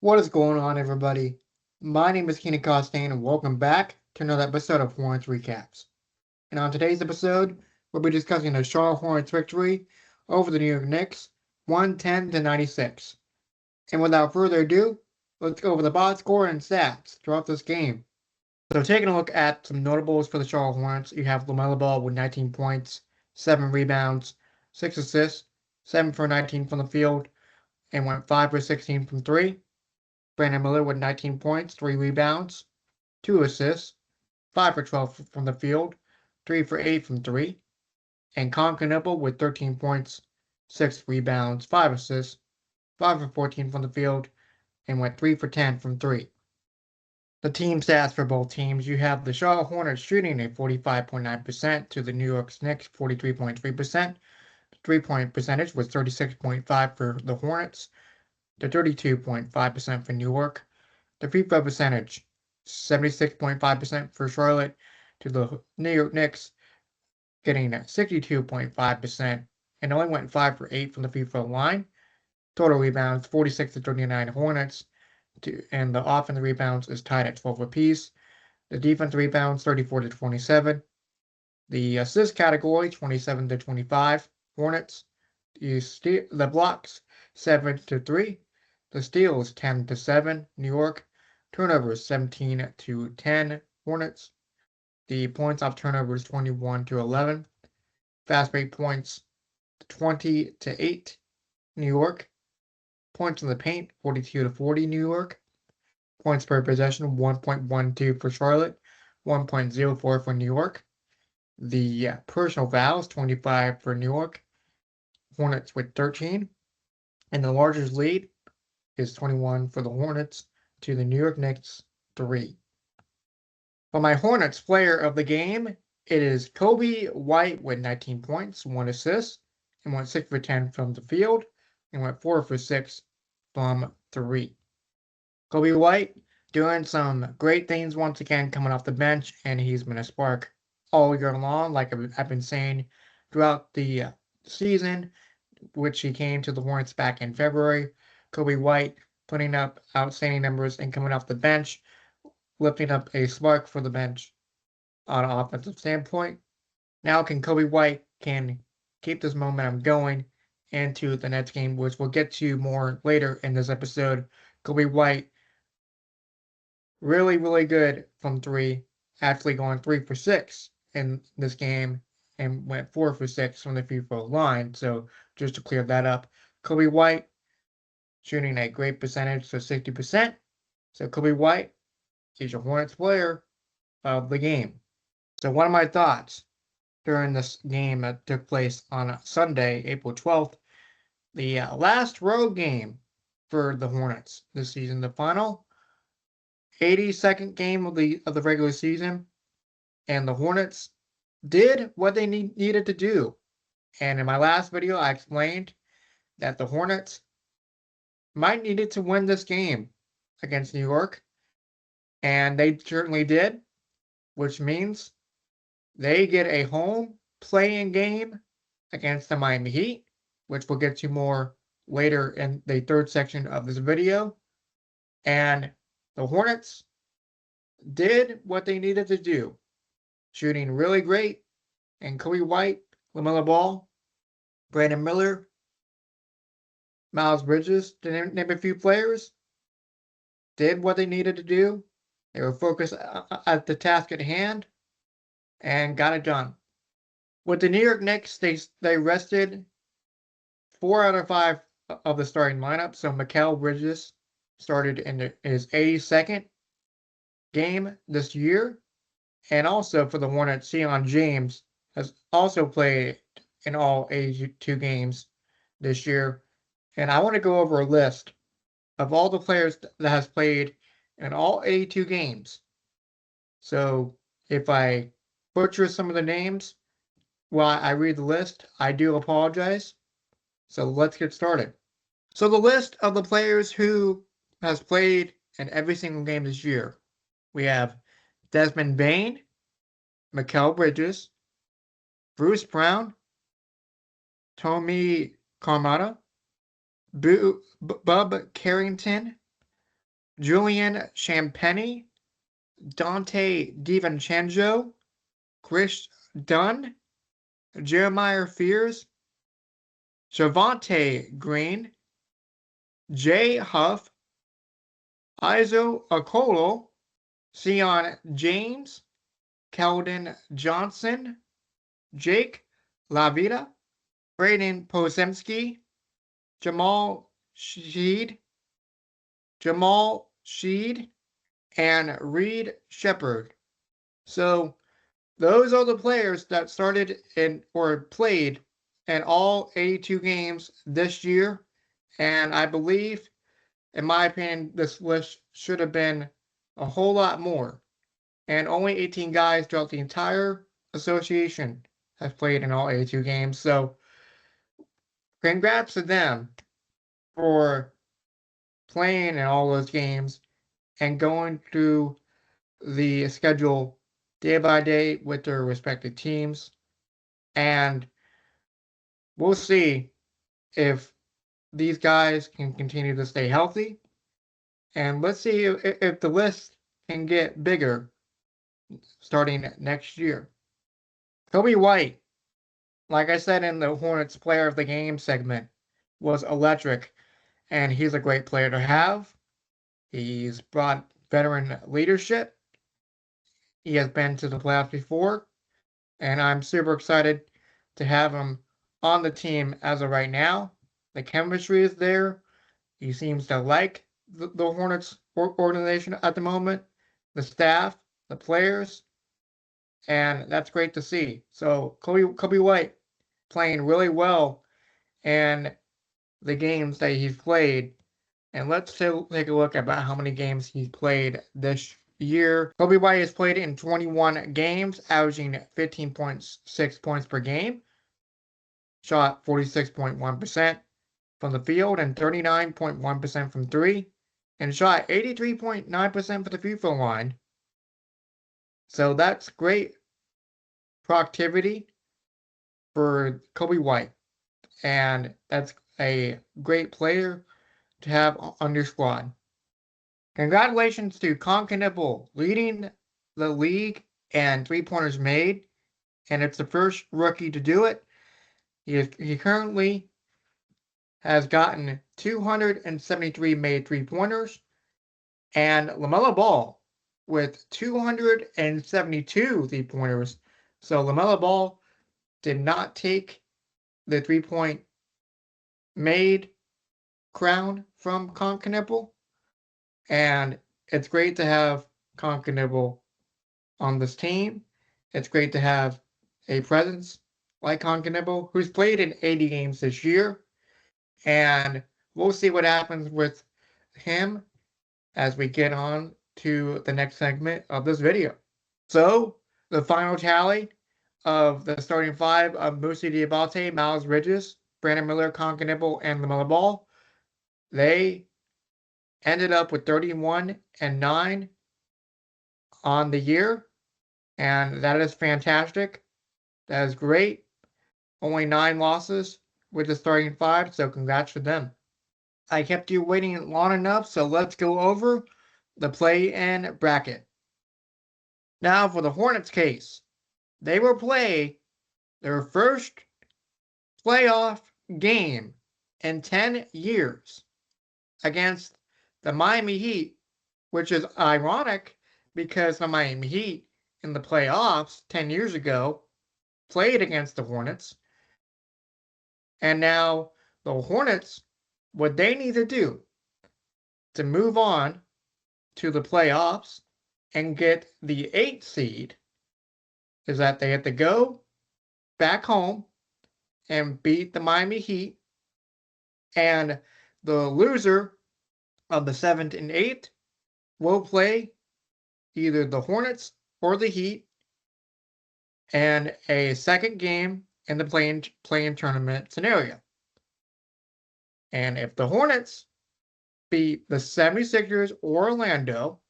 What is going on, everybody? My name is Keenan Costain, and welcome back to another episode of Hornets Recaps. And on today's episode, we'll be discussing the Charlotte Hornets victory over the New York Knicks, 110-96. And without further ado, let's go over the box score and stats throughout this game. So taking a look at some notables for the Charlotte Hornets, you have LaMelo Ball with 19 points, 7 rebounds, 6 assists, 7 for 19 from the field, and went 5 for 16 from 3. Brandon Miller with 19 points, 3 rebounds, 2 assists, 5 for 12 from the field, 3 for 8 from 3. And Knueppel with 13 points, 6 rebounds, 5 assists, 5 for 14 from the field, and went 3 for 10 from 3. The team stats for both teams, you have the Charlotte Hornets shooting a 45.9% to the New York Knicks 43.3%. Three-point percentage was 36.5 for the Hornets to 32.5% for New York. The free throw percentage, 76.5% for Charlotte to the New York Knicks, getting 62.5%, and only went 5 for 8 from the free throw line. Total rebounds, 46 to 39 Hornets, and the offensive rebounds is tied at 12 apiece. The defensive rebounds, 34 to 27. The assist category, 27 to 25 Hornets. The blocks, 7 to 3. The steals, 10 to 7 New York. Turnovers, 17 to 10 Hornets. The points off turnovers, 21 to 11. Fast break points, 20 to 8 New York. Points in the paint, 42 to 40 New York. Points per possession, 1.12 for Charlotte, 1.04 for New York. The personal fouls, 25 for New York. Hornets with 13. And the largest lead is 21 for the Hornets to the New York Knicks 3. For my Hornets player of the game, it is Coby White with 19 points, 1 assist, and went 6 for 10 from the field, and went 4 for 6 from 3. Coby White doing some great things once again coming off the bench, and he's been a spark all year long, like I've been saying throughout the season, which he came to the Hornets back in February. Coby White putting up outstanding numbers and coming off the bench, lifting up a spark for the bench on an offensive standpoint. Now can Coby White can keep this momentum going into the Nets game, which we'll get to more later in this episode. Coby White really, really good from 3, actually going 3 for 6 in this game and went 4 for 6 from the free throw line. So just to clear that up, Coby White shooting a great percentage, so 60%. So Coby White is your Hornets player of the game. So one of my thoughts during this game that took place on Sunday, April 12th, the last road game for the Hornets this season, the final 82nd game of the regular season, and the Hornets did what they needed to do. And in my last video, I explained that the Hornets might needed to win this game against New York, and they certainly did, which means they get a home playing game against the Miami Heat, which we'll get to more later in the third section of this video. And the Hornets did what they needed to do, shooting really great, and Coby White, LaMelo Ball, Brandon Miller, Miles Bridges, to name a few players, did what they needed to do. They were focused at the task at hand and got it done. With the New York Knicks, they rested 4 out of 5 of the starting lineup. So Mikal Bridges started in his 82nd game this year. And also for the Hornets, Sion James has also played in all 82 games this year. And I want to go over a list of all the players that has played in all 82 games. So if I butcher some of the names while I read the list, I do apologize. So let's get started. So the list of the players who has played in every single game this year. We have Desmond Bane, Mikal Bridges, Bruce Brown, Tommy Carmada, Bub Carrington, Julian Champagny, Dante DiVincenzo, Chris Dunn, Jeremiah Fears, Javante Green, Jay Huff, Izo Okolo, Sion James, Keldon Johnson, Jake LaVita, Braden Posemski, Jamal Sheed, and Reed Shepard. So those are the players that started in or played in all 82 games this year. And I believe, in my opinion, this list should have been a whole lot more. And only 18 guys throughout the entire association have played in all 82 games. So congrats to them for playing in all those games and going through the schedule day by day with their respective teams. And we'll see if these guys can continue to stay healthy. And let's see if the list can get bigger starting next year. Kobe White, like I said in the Hornets Player of the Game segment, was electric, and he's a great player to have. He's brought veteran leadership. He has been to the playoffs before, and I'm super excited to have him on the team as of right now. The chemistry is there. He seems to like the Hornets organization at the moment, the staff, the players, and that's great to see. So Kobe White playing really well in the games that he's played. And let's take a look about how many games he's played this year. Kobe White has played in 21 games, averaging 15.6 points per game. Shot 46.1% from the field and 39.1% from three. And shot 83.9% for the free throw line. So that's great productivity for Kobe White. And that's a great player to have on your squad. Congratulations to Knueppel leading the league in three-pointers made, and it's the first rookie to do it. He currently has gotten 273 made three-pointers, and LaMelo Ball with 272 three-pointers. So LaMelo Ball did not take the three-point made crown from Knueppel, and it's great to have Knueppel on this team. It's great to have a presence like Knueppel, who's played in 80 games this year, and we'll see what happens with him as we get on to the next segment of this video. So, the final tally of the starting five of Musi Diabate, Miles Bridges, Brandon Miller, Knueppel, and LaMelo Ball, they ended up with 31-9 on the year, and that is fantastic. That is great. Only 9 losses with the starting five, so congrats to them. I kept you waiting long enough, so let's go over the play-in bracket. Now for the Hornets case, they will play their first playoff game in 10 years against the Miami Heat, which is ironic because the Miami Heat in the playoffs 10 years ago played against the Hornets. And now the Hornets, what they need to do to move on to the playoffs and get the 8th seed is that they have to go back home and beat the Miami Heat, and the loser of the 7th and 8th will play either the Hornets or the Heat and a second game in the play-in tournament scenario. And if the Hornets beat the 76ers or Orlando,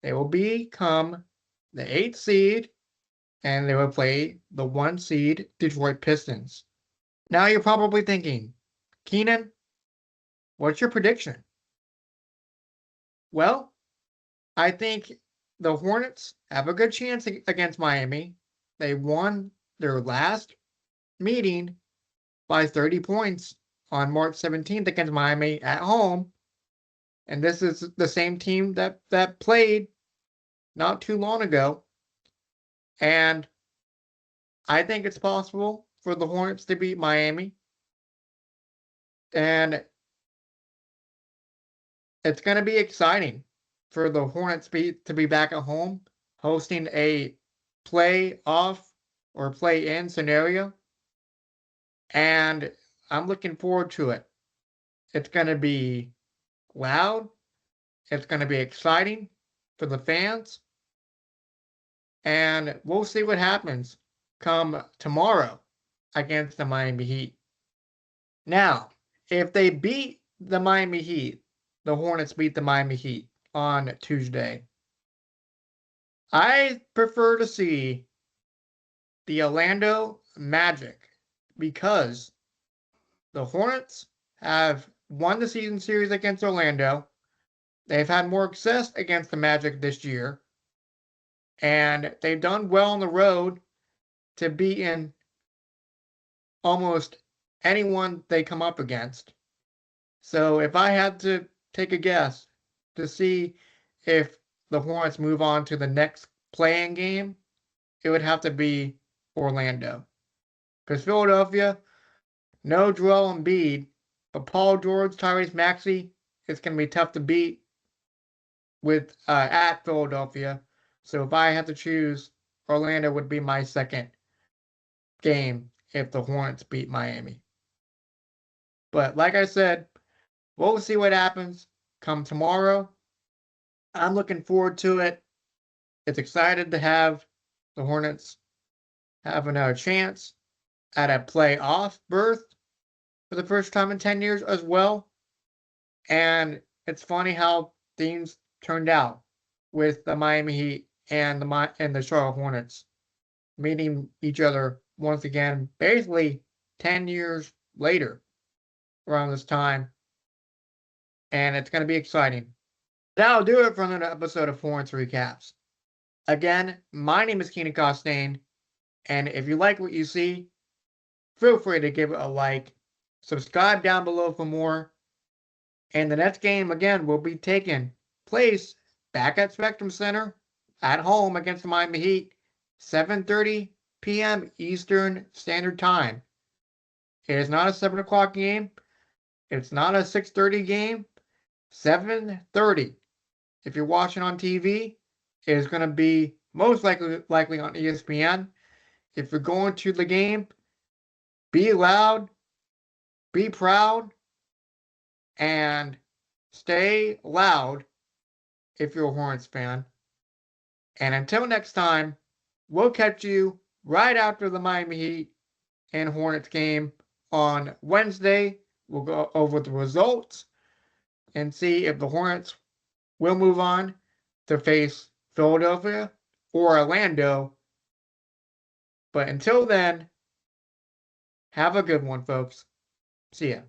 they will become the 8th seed, and they will play the 1 seed Detroit Pistons. Now you're probably thinking, Keenan, what's your prediction? Well, I think the Hornets have a good chance against Miami. They won their last meeting by 30 points on March 17th against Miami at home. And this is the same team that played not too long ago. And I think it's possible for the Hornets to beat Miami. And it's going to be exciting for the Hornets to be back at home hosting a play-off or play-in scenario. And I'm looking forward to it. It's going to be loud. It's going to be exciting for the fans. And we'll see what happens come tomorrow against the Miami Heat. Now, if they beat the Miami Heat, the Hornets beat the Miami Heat on Tuesday, I prefer to see the Orlando Magic because the Hornets have won the season series against Orlando. They've had more success against the Magic this year. And they've done well on the road to beating almost anyone they come up against. So if I had to take a guess to see if the Hornets move on to the next playing game, it would have to be Orlando. Because Philadelphia, no Joel Embiid, but Paul George, Tyrese Maxey, it's going to be tough to beat with at Philadelphia. So if I had to choose, Orlando would be my second game if the Hornets beat Miami. But like I said, we'll see what happens come tomorrow. I'm looking forward to it. It's excited to have the Hornets have another chance at a playoff berth for the first time in 10 years as well. And it's funny how things turned out with the Miami Heat and the Charlotte Hornets meeting each other once again, basically 10 years later around this time. And it's going to be exciting. That'll do it for another episode of Hornets Recaps. Again, my name is Keenan Costain, and if you like what you see, feel free to give it a like, subscribe down below for more, and the next game, again, will be taking place back at Spectrum Center at home against the Miami Heat, 7:30 p.m. Eastern Standard Time. It is not a 7 o'clock game. It's not a 6:30 game. 7:30. If you're watching on TV, it is going to be most likely on ESPN. If you're going to the game, be loud, be proud, and stay loud if you're a Hornets fan. And until next time, we'll catch you right after the Miami Heat and Hornets game on Wednesday. We'll go over the results and see if the Hornets will move on to face Philadelphia or Orlando. But until then, have a good one, folks. See ya.